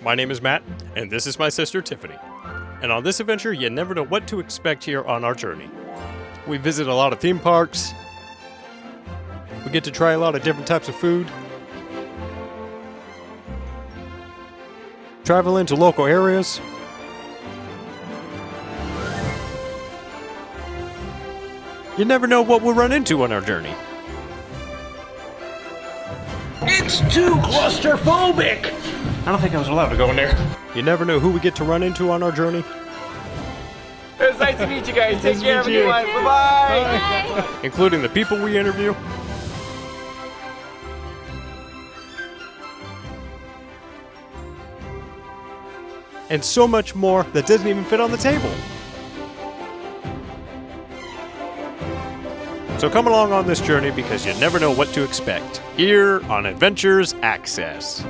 My name is Matt, and this is my sister Tiffany. And on this adventure, you never know what to expect here on our journey. We visit a lot of theme parks. We get to try a lot of different types of food. Travel into local areas. You never know what we'll run into on our journey. It's too claustrophobic! I don't think I was allowed to go in there. You never know who we get to run into on our journey. It was nice to meet you guys. Take care, everyone. Bye-bye. Including the people we interview. And so much more that doesn't even fit on the table. So come along on this journey because you never know what to expect. Here on Adventures Access.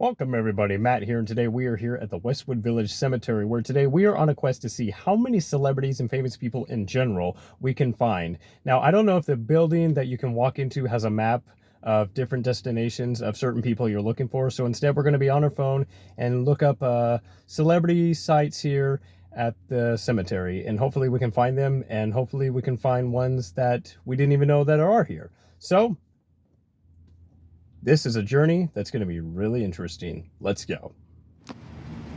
Welcome everybody, Matt here, and today we are here at the Westwood Village Cemetery, where today we are on a quest to see how many celebrities and famous people in general we can find. Now, I don't know if the building that you can walk into has a map of different destinations of certain people you're looking for, so instead we're going to be on our phone and look up celebrity sites here at the cemetery, and hopefully we can find them, and hopefully we can find ones that we didn't even know that are here. So this is a journey that's going to be really interesting. Let's go.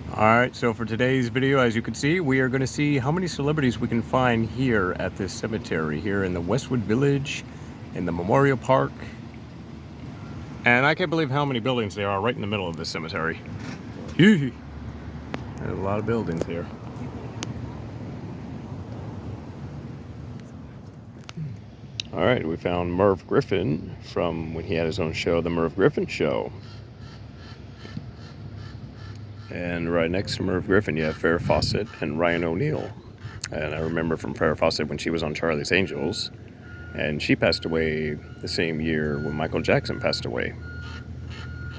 Alright, so for today's video, as you can see, we are going to see how many celebrities we can find here at this cemetery, here in the Westwood Village, in the Memorial Park. And I can't believe how many buildings there are right in the middle of this cemetery. There's a lot of buildings here. All right, we found Merv Griffin from when he had his own show, The Merv Griffin Show. And right next to Merv Griffin, you have Farrah Fawcett and Ryan O'Neal. And I remember from Farrah Fawcett when she was on Charlie's Angels. And she passed away the same year when Michael Jackson passed away.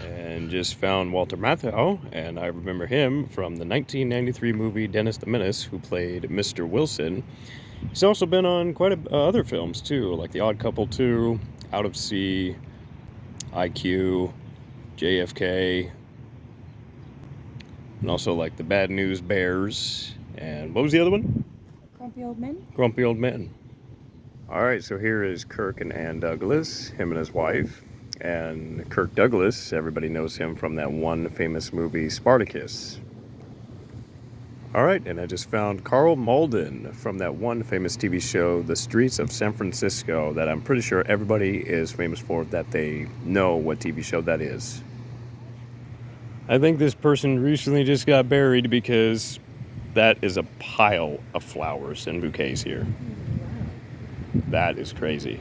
And just found Walter Matthau, and I remember him from the 1993 movie Dennis the Menace, who played Mr. Wilson. He's also been on quite other films too, like The Odd Couple 2, Out of Sea, IQ, JFK, and also like The Bad News Bears, and what was the other one? Grumpy Old Men. Grumpy Old Men. All right, so here is Kirk and Ann Douglas, him and his wife. And Kirk Douglas, everybody knows him from that one famous movie, Spartacus. All right, and I just found Carl Malden from that one famous TV show, The Streets of San Francisco, that I'm pretty sure everybody is famous for, that they know what TV show that is. I think this person recently just got buried because that is a pile of flowers and bouquets here. That is crazy.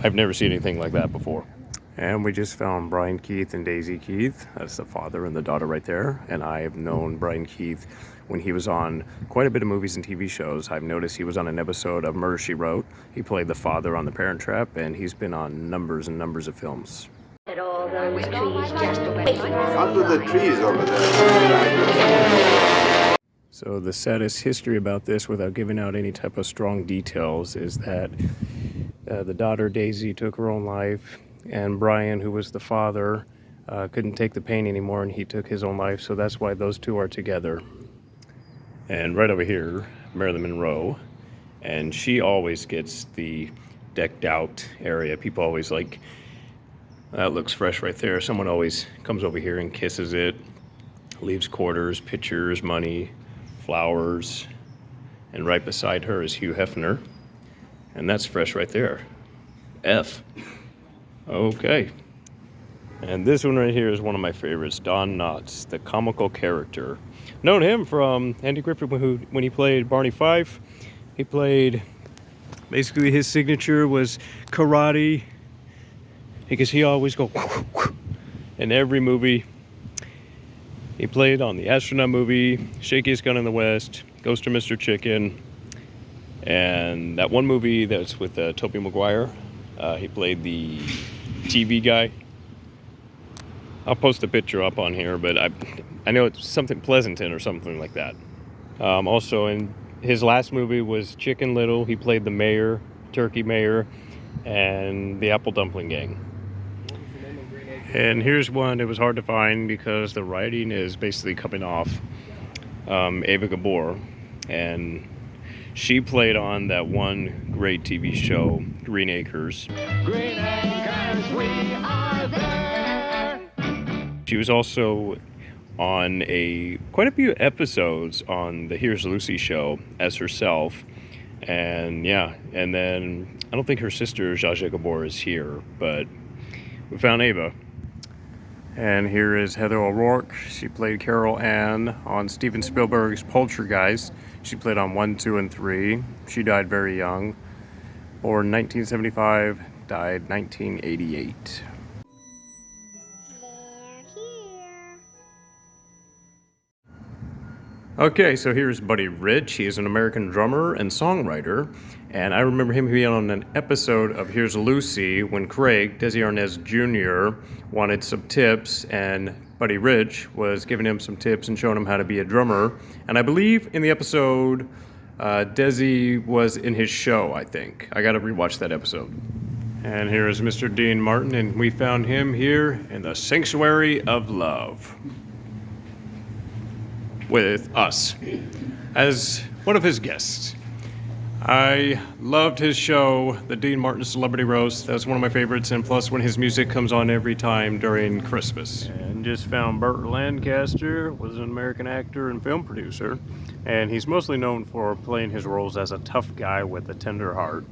I've never seen anything like that before. And we just found Brian Keith and Daisy Keith. That's the father and the daughter right there. And I've known Brian Keith when he was on quite a bit of movies and TV shows. I've noticed he was on an episode of Murder, She Wrote. He played the father on The Parent Trap, and he's been on numbers and numbers of films. All those trees just waiting. Under the trees over there. So the saddest history about this, without giving out any type of strong details, is that the daughter Daisy took her own life, and Brian, who was the father, couldn't take the pain anymore, and he took his own life. So that's why those two are together. And right over here, Marilyn Monroe, and she always gets the decked out area. People always like, that looks fresh right there. Someone always comes over here and kisses it, leaves quarters, pictures, money, flowers. And right beside her is Hugh Hefner, and that's fresh right there. F. Okay. And this one right here is one of my favorites, Don Knotts, the comical character. Known him from Andy Griffith when he played Barney Fife. He played, basically his signature was karate, because he always go in every movie. He played on the astronaut movie, Shakiest Gun in the West, Ghost of Mr. Chicken, and that one movie that's with Tobey Maguire. He played the TV guy. I'll post a picture up on here, but I know it's something Pleasanton or something like that. Also, in his last movie was Chicken Little. He played the mayor, turkey mayor, and the Apple Dumpling Gang. And here's one that was hard to find because the writing is basically coming off. Ava Gabor, and she played on that one great TV show, Green Acres. Green Acres, we are there. She was also on quite a few episodes on the Here's Lucy show as herself. And yeah, and then I don't think her sister Zsa Zsa Gabor is here, but we found Ava. And here is Heather O'Rourke. She played Carol Ann on Steven Spielberg's Poltergeist. She played on 1, 2, and 3. She died very young. Born 1975, died 1988. Okay, so here's Buddy Rich. He is an American drummer and songwriter. And I remember him being on an episode of Here's Lucy when Craig, Desi Arnaz Jr., wanted some tips, and Buddy Rich was giving him some tips and showing him how to be a drummer. And I believe in the episode, Desi was in his show, I think. I gotta rewatch that episode. And here is Mr. Dean Martin, and we found him here in the Sanctuary of Love with us as one of his guests. I loved his show, the Dean Martin Celebrity Roast. That's one of my favorites, and plus when his music comes on every time during Christmas. And just found Burt Lancaster, was an American actor and film producer, and he's mostly known for playing his roles as a tough guy with a tender heart.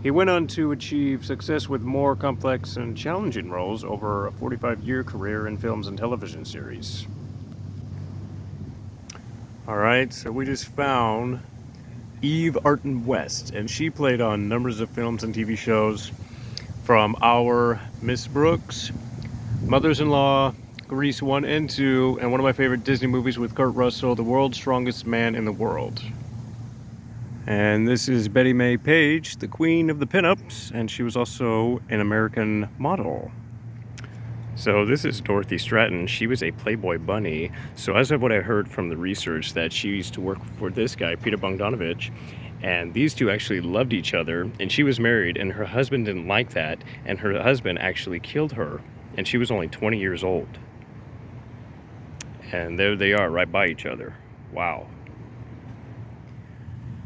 He went on to achieve success with more complex and challenging roles over a 45-year career in films and television series. Alright, so we just found Eve Arden West, and she played on numbers of films and TV shows from our Miss Brooks, Mothers-in-Law, Grease 1 and 2, and one of my favorite Disney movies with Kurt Russell, The World's Strongest Man in the World. And this is Betty Mae Page, the queen of the pinups, and she was also an American model. So this is Dorothy Stratton. She was a Playboy bunny. So as of what I heard from the research, that she used to work for this guy, Peter Bogdanovich, and these two actually loved each other, and she was married, and her husband didn't like that, and her husband actually killed her, and she was only 20 years old. And there they are, right by each other. Wow.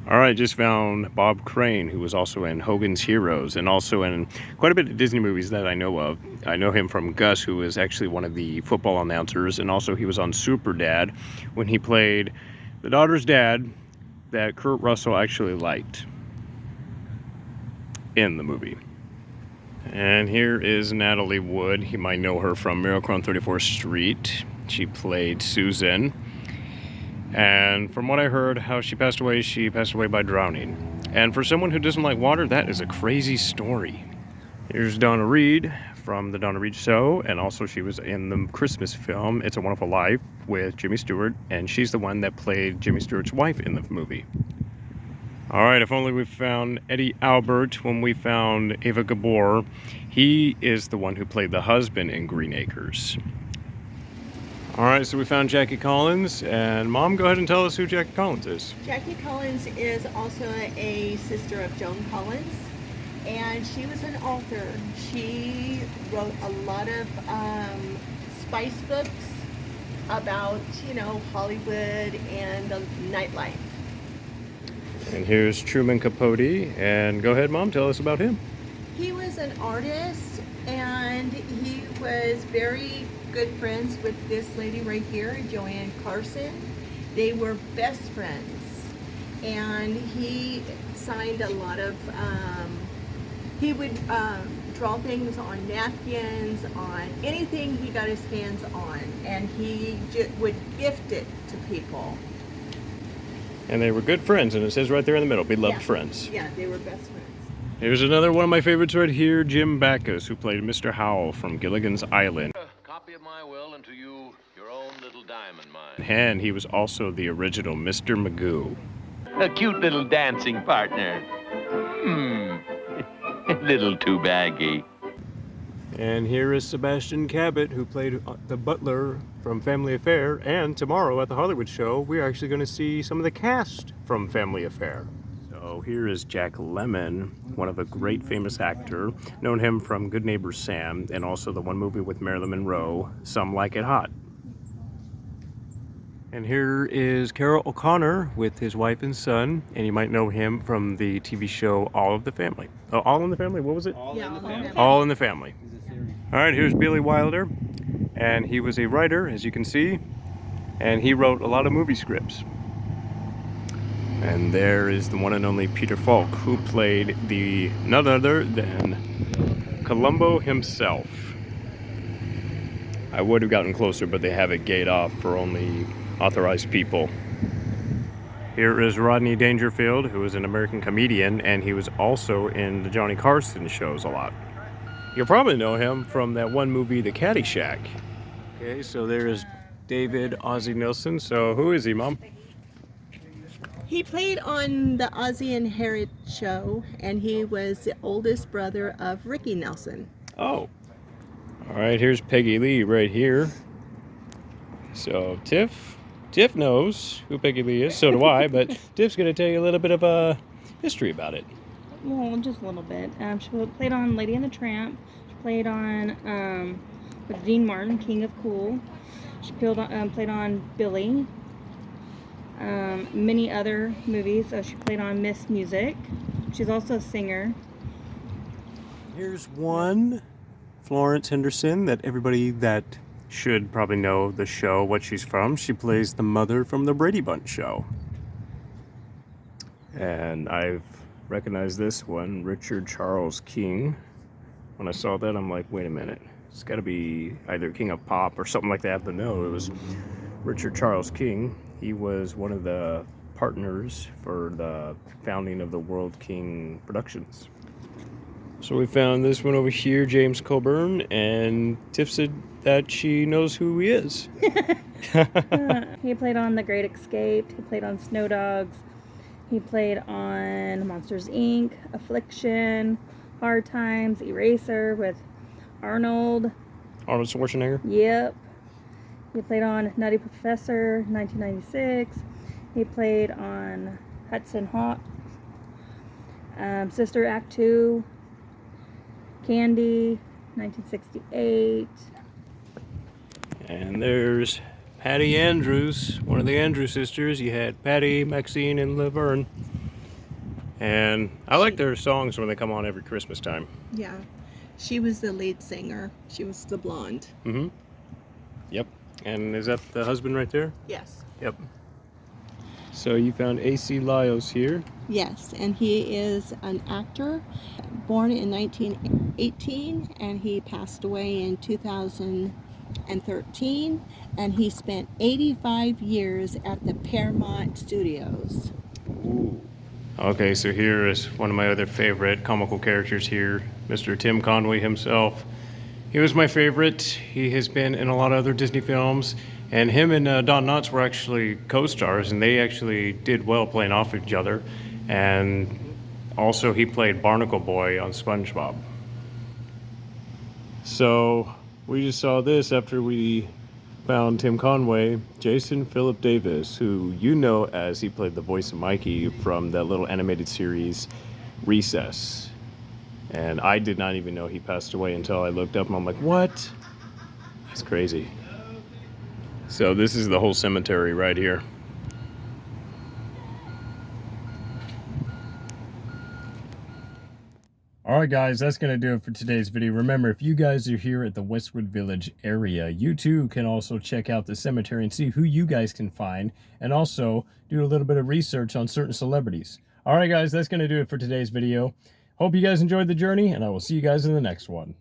All right, just found Bob Crane, who was also in Hogan's Heroes and also in quite a bit of Disney movies that I know of. I know him from Gus, who is actually one of the football announcers, and also he was on Super Dad when he played the daughter's dad that Kurt Russell actually liked in the movie. And here is Natalie Wood. You might know her from Miracle on 34th Street. She played Susan. And from what I heard, how she passed away by drowning. And for someone who doesn't like water, that is a crazy story. Here's Donna Reed from The Donna Reed Show, and also she was in the Christmas film, It's a Wonderful Life, with Jimmy Stewart, and she's the one that played Jimmy Stewart's wife in the movie. All right, if only we found Eddie Albert when we found Ava Gabor. He is the one who played the husband in Green Acres. All right, so we found Jackie Collins, and Mom, go ahead and tell us who Jackie Collins is. Jackie Collins is also a sister of Joan Collins, and she was an author. She wrote a lot of spice books about, Hollywood and the nightlife. And here's Truman Capote, and go ahead, Mom, tell us about him. He was an artist, and he was very good friends with this lady right here, Joanne Carson. They were best friends, and he signed a lot of, he would draw things on napkins, on anything he got his hands on, and he would gift it to people. And they were good friends, and it says right there in the middle, beloved friends. Yeah, they were best friends. Here's another one of my favorites right here, Jim Backus, who played Mr. Howell from Gilligan's Island. Copy of my will, and to you, your own little diamond mine. And he was also the original Mr. Magoo. A cute little dancing partner. A little too baggy. And here is Sebastian Cabot, who played the butler from Family Affair. And tomorrow at the Hollywood Show, we're actually going to see some of the cast from Family Affair. So So here is Jack Lemmon, one of a great famous actor. Known him from Good Neighbor Sam and also the one movie with Marilyn Monroe, Some Like It Hot. And here is Carol O'Connor with his wife and son, and you might know him from the TV show All of the Family. Oh, All in the Family? What was it? All in the Family. All in the Family. All right, here's Billy Wilder, and he was a writer, as you can see, and he wrote a lot of movie scripts. And there is the one and only Peter Falk, who played none other than Columbo himself. I would have gotten closer, but they have it gate off for only authorized people. Here is Rodney Dangerfield, who is an American comedian, and he was also in the Johnny Carson shows a lot. You'll probably know him from that one movie, The Caddyshack. Okay, so there's David Ozzie Nilsson. So who is he, Mom? He played on the Ozzie and Harriet show, and he was the oldest brother of Ricky Nelson. Oh. All right, here's Peggy Lee right here. So Tiff knows who Peggy Lee is, so do I, but Tiff's going to tell you a little bit of a history about it. Well, just a little bit. She played on Lady and the Tramp. She played on with Dean Martin, King of Cool. She played on Billy. Many other movies. She played on Miss Music. She's also a singer. Here's one, Florence Henderson, that everybody that should probably know the show, what she's from. She plays the mother from the Brady Bunch show. And I've recognized this one, Richard Charles King. When I saw that, I'm like, wait a minute. It's got to be either King of Pop or something like that, but no, it was Richard Charles King. He was one of the partners for the founding of the World King Productions. So we found this one over here, James Coburn, and Tiff said that she knows who he is. He played on The Great Escape. He played on Snow Dogs. He played on Monsters, Inc., Affliction, Hard Times, Eraser with Arnold Schwarzenegger? Yep. He played on Nutty Professor, 1996. He played on Hudson Hawk, Sister Act 2, Candy, 1968. And there's Patty Andrews, one of the Andrews sisters. You had Patty, Maxine, and Laverne. And I like their songs when they come on every Christmas time. Yeah, she was the lead singer. She was the blonde. Mm-hmm. Yep. And is that the husband right there? Yes. Yep. So you found A.C. Lyles here. Yes, and he is an actor, born in 1918, and he passed away in 2013, and he spent 85 years at the Paramount Studios. Ooh. Okay, so here is one of my other favorite comical characters here, Mr. Tim Conway himself. He was my favorite. He has been in a lot of other Disney films, and him and Don Knotts were actually co-stars, and they actually did well playing off each other. And also he played Barnacle Boy on SpongeBob. So we just saw this after we found Tim Conway, Jason Philip Davis, who you know as he played the voice of Mikey from that little animated series Recess. And I did not even know he passed away until I looked up and I'm like, what? That's crazy. So this is the whole cemetery right here. Alright guys, that's going to do it for today's video. Remember, if you guys are here at the Westwood Village area, you too can also check out the cemetery and see who you guys can find, and also do a little bit of research on certain celebrities. Alright guys, that's going to do it for today's video. Hope you guys enjoyed the journey, and I will see you guys in the next one.